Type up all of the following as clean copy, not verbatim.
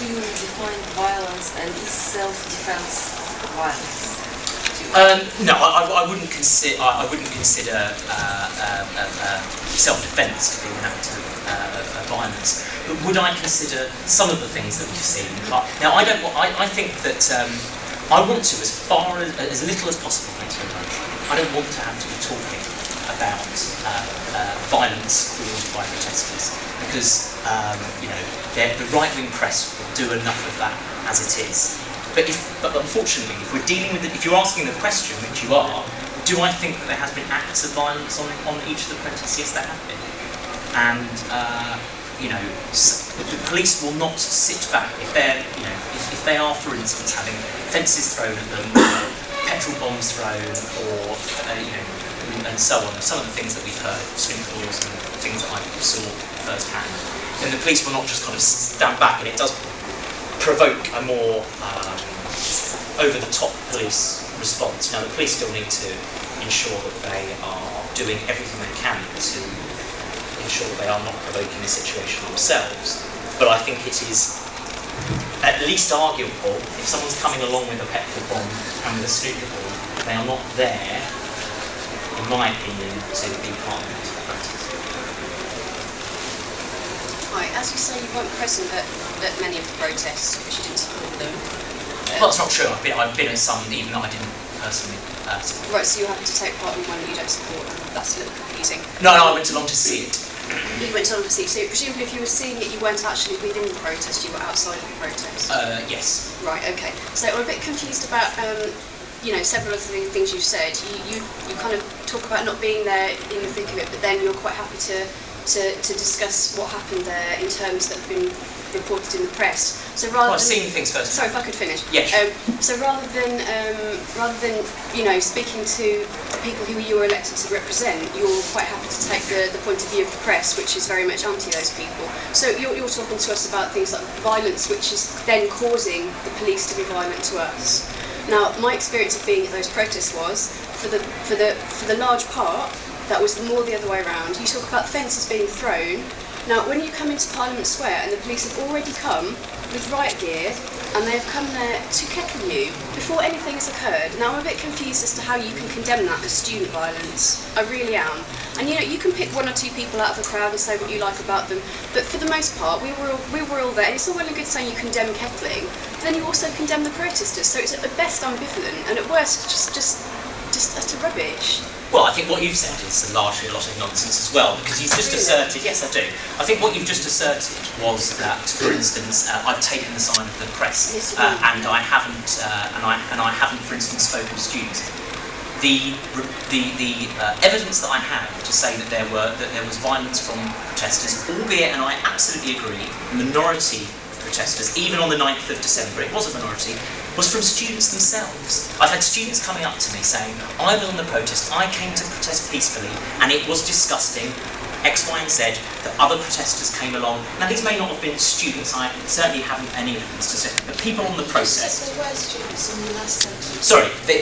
you define violence, and is self-defense violence? No, I wouldn't consider self-defence to be an act of violence. But would I consider some of the things that we've seen? Now, I think that I want to, as little as possible, thanks very much. I don't want to have to be talking about violence caused by protesters, because the right-wing press will do enough of that as it is. But unfortunately, if we're dealing with if you're asking the question, which you are, do I think that there has been acts of violence on each of the protests? Yes, there have been. And the police will not sit back if they're, if they are, for instance, having fences thrown at them, petrol bombs thrown, or and so on. Some of the things that we've heard, sprinkles and things that I saw firsthand. Then the police will not just kind of stand back, and it does provoke a more over-the-top police response. Now, the police still need to ensure that they are doing everything they can to ensure that they are not provoking the situation themselves. But I think it is at least arguable, if someone's coming along with a petrol bomb and with a snooker ball, they are not there, in my opinion, to be part of the protest. Right, as you say, you weren't present at many of the protests because you didn't support them. Well, that's not true. I've been at some, even though I didn't personally support. Right, so you happen to take part in one that you don't support. That's a little confusing. No, I went along to see it. You went along to see it. So presumably, if you were seeing it, you weren't actually within the protest. You were outside of the protest. Yes. Right. Okay. So I'm a bit confused about. Several of the things you've said. You kind of talk about not being there in the thick of it, but then you're quite happy to discuss what happened there in terms that have been reported in the press. So rather I've seen things first. Sorry, if I could finish. Yes. So rather than speaking to the people who you were elected to represent, you're quite happy to take the point of view of the press, which is very much anti those people. So you're talking to us about things like violence, which is then causing the police to be violent to us. Now, my experience of being at those protests was, for the large part, that was more the other way around. You talk about fences being thrown. Now, when you come into Parliament Square and the police have already come with riot gear and they have come there to kettle you before anything has occurred. Now, I'm a bit confused as to how you can condemn that as student violence. I really am. And you can pick one or two people out of the crowd and say what you like about them, but for the most part, we were all there. And it's all well and good saying you condemn kettling, but then you also condemn the protesters. So it's at best ambivalent, and at worst just utter rubbish. Well, I think what you've said is largely a lot of nonsense as well, because you've just asserted. Yes, I do. I think what you've just asserted was that, for instance, I've taken the side of the press, and I haven't, for instance, spoken to students. The evidence that I have to say that there was violence from protesters, albeit, and I absolutely agree, minority protesters, even on the 9th of December, it was a minority, was from students themselves. I've had students coming up to me saying, I was on the protest, I came to protest peacefully, and it was disgusting, X, Y, and Z, that other protesters came along. Now, these may not have been students, I certainly haven't any evidence to say, but people on the protest. There were students in the last sentence. Sorry, they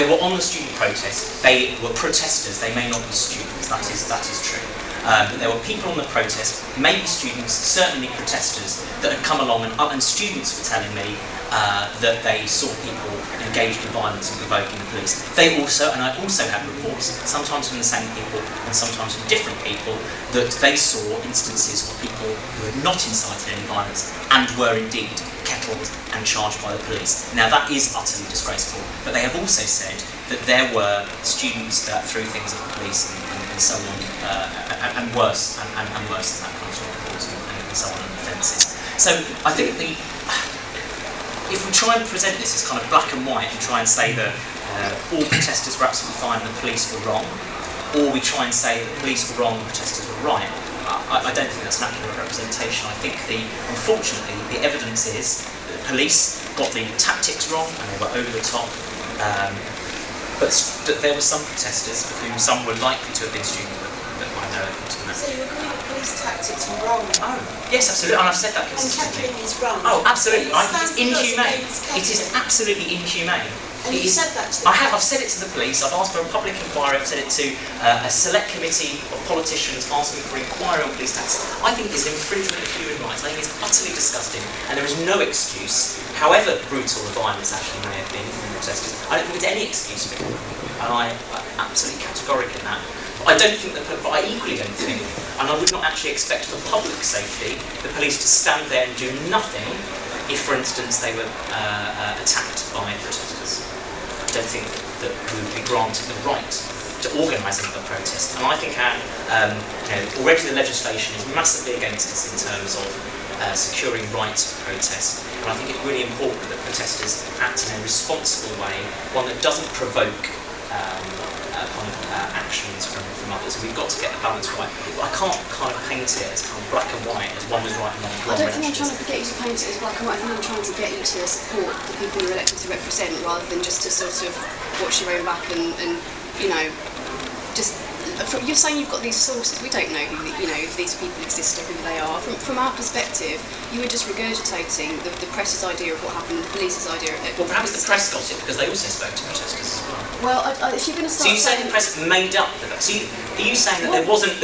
were on the student protest, they were protesters, they may not be students, that is true. But there were people on the protest, maybe students, certainly protesters, that had come along, and students were telling me that they saw people engaged in violence and provoking the police. They also, and I also had reports, sometimes from the same people and sometimes from different people, that they saw instances of people who had not incited any violence and were indeed kettled and charged by the police. Now, that is utterly disgraceful, but they have also said that there were students that threw things at the police and so on, and worse, and worse than that kind of reports and so on, and offences. So I think if we try and present this as kind of black and white and try and say that all protesters were absolutely fine and the police were wrong, or we try and say that the police were wrong and the protesters were right, I don't think that's an accurate representation. I think unfortunately the evidence is that the police got the tactics wrong and they were over the top, but that there were some protesters, of whom some were likely to have been students, but I know evidence on that. So you agree that police tactics are wrong? Oh, yes, absolutely, and I've said that consistently. And kettling is wrong? Oh, absolutely. I think it's It inhumane. stands It is absolutely inhumane And you said that to the I have. I've said it to the police. I've asked for a public inquiry. I've said it to a select committee of politicians asking for inquiry on police tax. I think it's an infringement of human rights. I think it's utterly disgusting, and there is no excuse, however brutal the violence actually may have been from the protesters. I don't think there's any excuse for it, and I'm absolutely categorical in that. But I don't think that. But I equally don't think, and I would not actually expect for public safety the police to stand there and do nothing if, for instance, they were attacked by protesters. I don't think that we would be granted the right to organise another protest. And I think already the legislation is massively against us in terms of securing rights to protest. And I think it's really important that protesters act in a responsible way, one that doesn't provoke actions from others. We've got to get the balance right. But I can't kind of paint it as kind of black and white, as one was right and one was wrong. I don't think I'm trying to get you to paint it as black and white. I think I'm trying to get you to support the people you're elected to represent, rather than just to sort of watch your own back and just. You're saying you've got these sources. We don't know who if these people exist or who they are. From our perspective, you were just regurgitating the press's idea of what happened, the police's idea of it. Well, perhaps the press got it because they also spoke to protesters as well. Well, if you're going to start. So you say the press made up the. So are you saying that there wasn't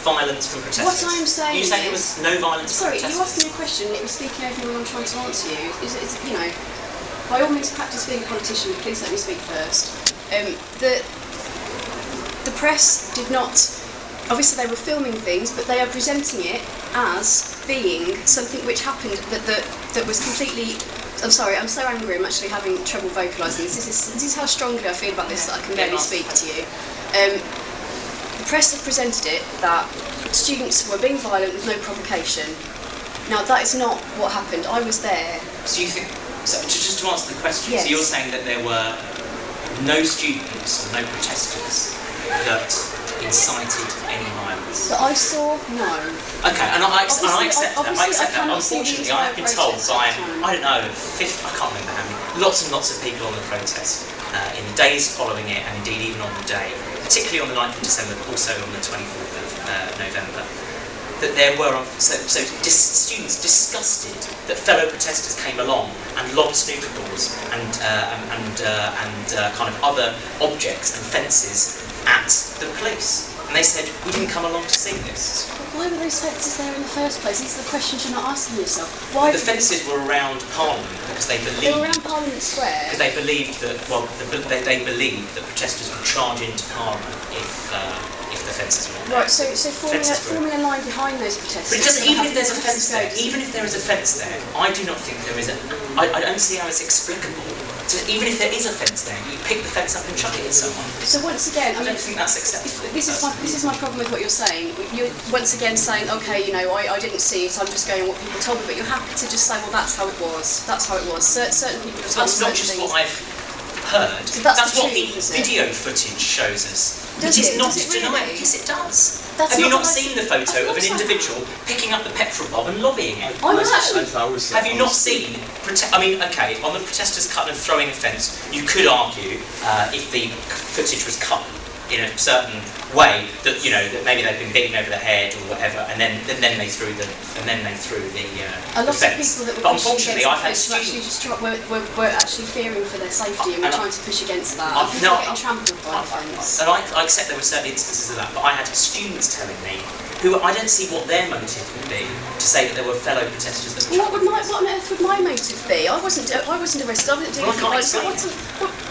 violence from protesters? What I'm saying. Are you saying there was no violence from protesters? Sorry, you asked me a question. It was speaking over me when I'm trying to answer you. It's by all means practice being a politician. But please let me speak first. The press did not. Obviously, they were filming things, but they are presenting it as being something which happened that was completely. I'm sorry, I'm so angry. I'm actually having trouble vocalising this. This is how strongly I feel about this that I can barely speak to you. The press have presented it that students were being violent with no provocation. Now, that is not what happened. I was there. So you think? So just to answer the question, yes. So you're saying that there were no students or no protesters that incited any violence? That I saw, no. Okay, and I accept that. I Unfortunately, I have been told by, I don't know, I can't remember how many, lots and lots of people on the protest in the days following it, and indeed even on the day, particularly on the 9th of December, but also on the 24th of November, that there were students disgusted that fellow protesters came along and lobbed snooker balls and kind of other objects and fences at the police. And they said, we didn't come along to see this. Why were those fences there in the first place? These are the questions you're not asking yourself. Why the fences were around Parliament because they believed... They were around Parliament Square? Because they believed that, they believed that protesters would charge into Parliament if the fences were there. Right, so forming a line behind those protesters... But it doesn't, even if there's a fence there, even if there is a fence there, I do not think there is a... I don't see how it's explicable. So even if there is a fence there, you pick the fence up and chuck it at someone. So once again, I don't think that's acceptable. This is my problem with what you're saying. You're once again saying, okay, I didn't see it, I'm just going on what people told me, but you're happy to just say, well, that's how it was. That's how it was. Certain people have told me certain things. That's not just what I've heard. So that's what the video footage shows us. Does it? Not Does to it deny really? it. Yes, it does. That's have you not what seen the photo of an individual picking up the petrol bob and lobbying it? Have you not seen? Okay, on the protesters cut and throwing a fence, you could argue if the footage was cut in a certain way that that maybe they've been beaten over the head or whatever, and then they threw the a lot fence. of people that were but unfortunately, I've had students were actually fearing for their safety and were trying to push against that. No, getting trampled by the fence. And I accept there were certain instances of that, but I had students telling me who I don't see what their motive would be to say that there were fellow protesters that were. What on earth would my motive be? I wasn't arrested. I didn't do anything like that.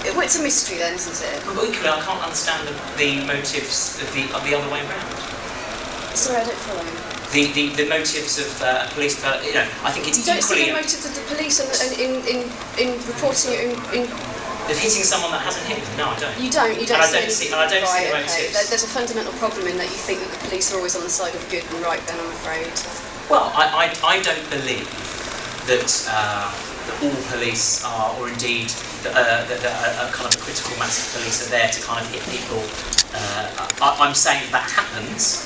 It's a mystery then, isn't it? But equally, I can't understand the motives of the other way around. Sorry, I don't follow. The motives of police. I think it's you don't equally. see the motives of the police in reporting it of hitting someone that hasn't hit them. No, I don't. You don't. And I don't see the motives. There's a fundamental problem in that you think that the police are always on the side of good and right. Then I'm afraid. Well, I don't believe that all police are, or indeed that a kind of a critical mass of police are there to kind of hit people. I'm saying that happens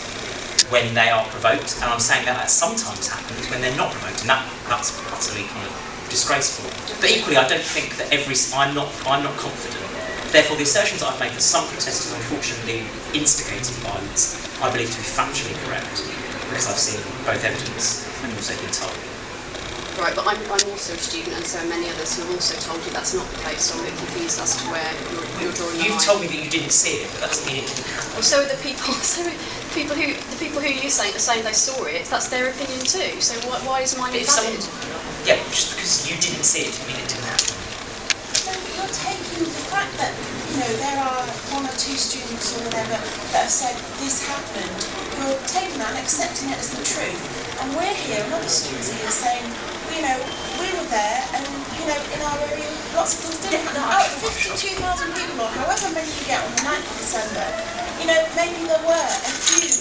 when they are provoked, and I'm saying that sometimes happens when they're not provoked, and that's utterly kind of disgraceful. But equally, I don't think that I'm not confident. Therefore, the assertions I've made that some protesters unfortunately instigated violence, I believe to be factually correct, because I've seen both evidence and also been told. Right, but I'm also a student, and so are many others who have also told you that's not the case, so I'm a bit confused as to where you're drawing the line. You've told me that you didn't see it, but that doesn't mean it didn't happen. Well, so are the people who you saying are saying they saw it. That's their opinion too. So why is mine invalid? Yeah, just because you didn't see it didn't mean it didn't happen. So you're taking the fact that, you know, there are 1 or 2 students or whatever that have said this happened, you're taking that and accepting it as the truth. And we're here, and other students here saying, you know, we were there, and, you know, in our area, lots of things did happen. Out of 52,000 people, or however many you get on the 9th of December, you know, maybe there were a few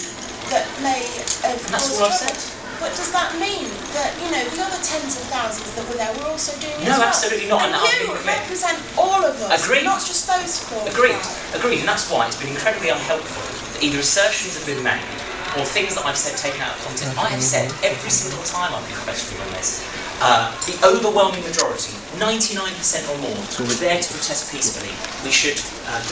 that may have That's caused what I've trouble. said. But does that mean that, you know, the other tens of thousands that were there were also doing it No, as well? absolutely not, And and I've you been clear. represent all of us, Agreed. not just those 4. Agreed, agreed, and that's why it's been incredibly unhelpful that either assertions have been made or things that I've said taken out of context. I have said every single time I've been questioned on this, the overwhelming majority, 99% or more, were there to protest peacefully. We should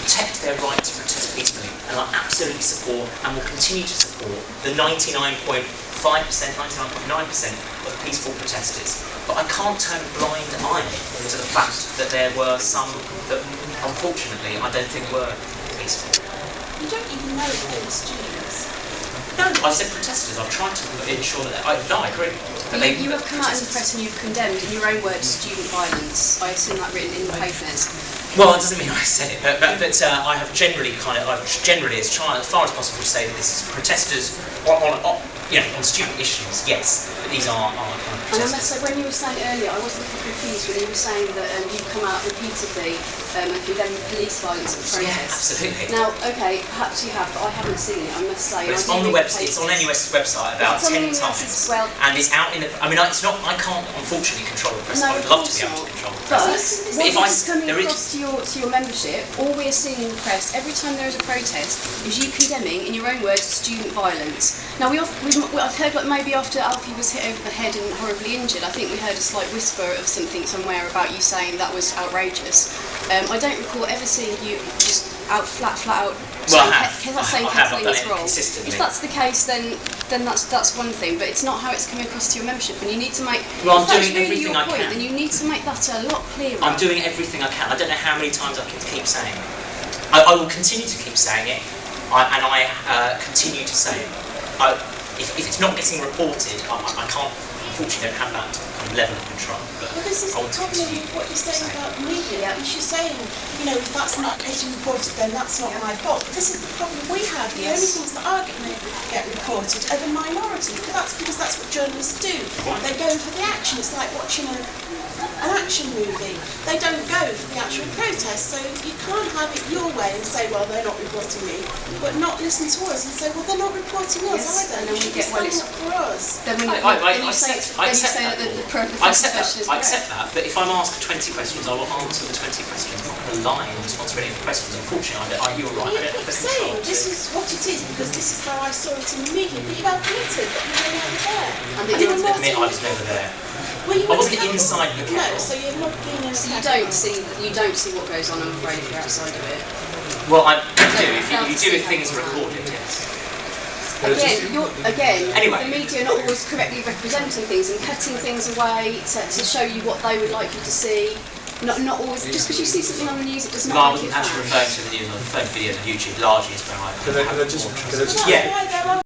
protect their right to protest peacefully, and I absolutely support and will continue to support the 99.5%, 99.9% of peaceful protesters. But I can't turn a blind eye to the fact that there were some that, unfortunately, I don't think were peaceful. You don't even know if they were students. No, I said protesters. I've tried to ensure that. I agree. That You have come out in the press and you've condemned, in your own words, student violence. I assume that written in the papers. Well, it doesn't mean I said it, but I have generally as far as possible, say that this is protesters on student issues. Yes, but these are And I protesters. must say, when you were saying earlier, I was a little confused when you were saying that you've come out repeatedly and condemned police violence at protests. Yeah, absolutely. Now, okay, perhaps you have, but I haven't seen it, I must say. But it's I on do the read website. It's on papers. NUS's website about It's on 10 NUS's, times, well, and it's out in the. I mean, it's not. I can't unfortunately control the press. No, I would of love to course be able to not. control the But press. what if I is coming there is. across to your membership, all we're seeing in the press every time there is a protest is you condemning, in your own words, student violence. Now I've heard like maybe after Alfie was hit over the head and horribly injured, I think we heard a slight whisper of something somewhere about you saying that was outrageous. I don't recall ever seeing you just flat out Well, saying I have. I've Kathleen done is it wrong. consistently. If that's the case, then that's one thing. But it's not how it's coming across to your membership, and you need to make. Well, I'm if that's doing really everything your I point, can. then you need to make that a lot clearer. I'm doing everything I can. I don't know how many times I can keep saying it. I will continue to keep saying it, and I continue to say it. If it's not getting reported, I can't. Unfortunately, don't have that kind of level of control. But Well, this is I will talking continue about what you're saying to say it. about the media. You're saying, you know, if that's not getting reported, then that's not my fault. This is the problem we have. The only things that are going to get reported are the minority. But that's because that's what journalists do. They go for the action. It's like watching an action movie. They don't go for the actual protest. So you can't have it your way and say, well, they're not reporting me, but not listen to us and say, well, they're not reporting us Yes, either. and then we You should be get, well, standing it's- up for us. Then when you say that the press I accept profession is that. I correct. accept that. But if I'm asked 20 questions, I will answer the 20 questions. I'm not going to lie and respond to any of the questions. Unfortunately, you're right. I You don't have keep the control saying to. this is what it is because this is how I saw it in the media, but you admitted that you were never there. And I that didn't you're admit I was never there. Well, you I wasn't wouldn't have- inside the No, Newcastle. so you're not being in So you don't see what goes on, I'm afraid, if you're outside of it. Well, I do. If fail you to do see if how things it's are done. recorded, yes. Anyway, Anyway. the media are not always correctly representing things and cutting things away to show you what they would like you to see. Not always, just because you see something on the news, it does not No, I make it wasn't actually fact. referring to the news. I was referring to videos on YouTube. Largely is where I. Can I just Well, that's Yeah. why they're on